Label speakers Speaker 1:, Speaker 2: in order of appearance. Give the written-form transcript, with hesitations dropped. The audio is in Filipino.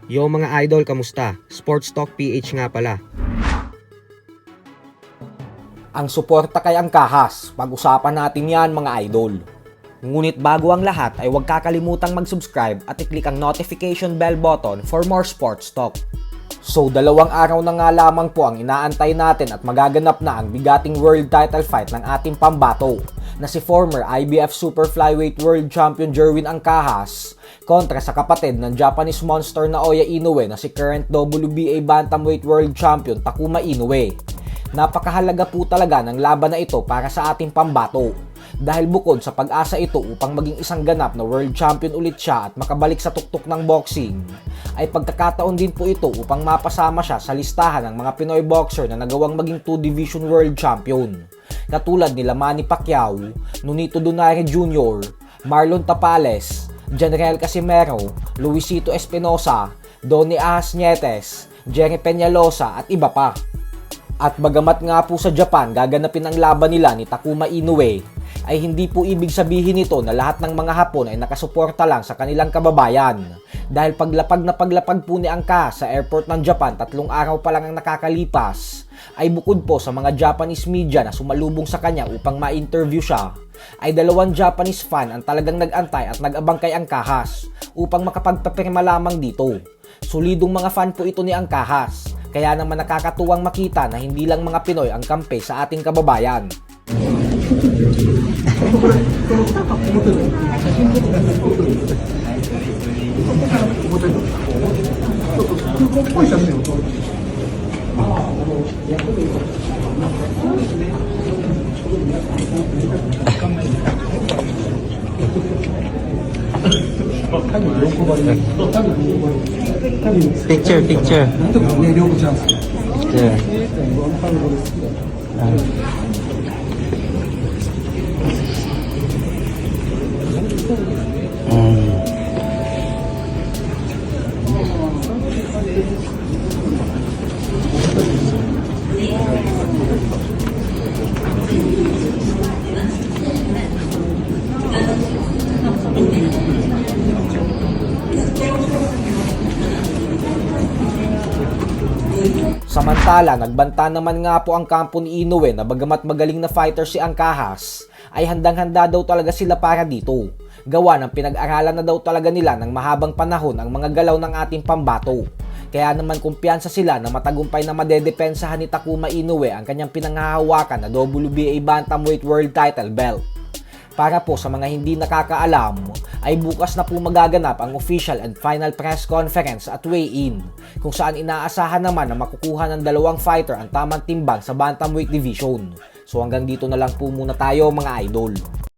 Speaker 1: Yo mga idol, kamusta? Sports Talk PH nga pala.
Speaker 2: Ang suporta kay Angkahas, pag-usapan natin yan mga idol. Ngunit bago ang lahat ay huwag kakalimutang mag-subscribe at i-click ang notification bell button for more sports talk. So 2 araw na nga lamang po ang inaantay natin at magaganap na ang bigating world title fight ng ating pambato na si former IBF Super Flyweight World Champion Jerwin Angkahas kontra sa kapatid ng Japanese monster na Oya Inoue na si current WBA Bantamweight World Champion Takuma Inoue. Napakahalaga po talaga ng laban na ito para sa ating pambato dahil bukod sa pag-asa ito upang maging isang ganap na world champion ulit siya at makabalik sa tuktok ng boxing, ay pagkakataon din po ito upang mapasama siya sa listahan ng mga Pinoy boxer na nagawang maging 2-division world champion. Katulad nila Manny Pacquiao, Nonito Donaire Jr., Marlon Tapales, Janriel Casimero, Luisito Espinosa, Donnie Ahas Nietes, Jerry Peñalosa at iba pa. At bagamat nga po sa Japan gaganapin ang laban nila ni Takuma Inoue, ay hindi po ibig sabihin nito na lahat ng mga Hapon ay nakasuporta lang sa kanilang kababayan. Dahil paglapag po ni Angkahas sa airport ng Japan 3 araw pa lang ang nakakalipas, ay bukod po sa mga Japanese media na sumalubong sa kanya upang ma-interview siya, ay 2 Japanese fan ang talagang nag-antay at nag-abang kay Angkahas upang makapagpapirma lamang dito. Solidong mga fan po ito ni Angkahas, kaya naman nakakatuwang makita na hindi lang mga Pinoy ang kampe sa ating kababayan.
Speaker 1: Picture. Picture.
Speaker 2: Samantala, nagbanta naman nga po ang kampo ni Inoue na bagamat magaling na fighter si Angkahas, ay handang-handa daw talaga sila para dito. Gawa ng pinag-aralan na daw talaga nila ng mahabang panahon ang mga galaw ng ating pambato. Kaya naman kumpiyansa sila na matagumpay na madedepensahan ni Takuma Inoue ang kanyang pinanghahawakan na WBA Bantamweight World Title Belt. Para po sa mga hindi nakakaalam, ay bukas na po magaganap ang official and final press conference at weigh-in, kung saan inaasahan naman na makukuha ng 2 fighter ang tamang timbang sa Bantamweight Division. So hanggang dito na lang po muna tayo mga idol.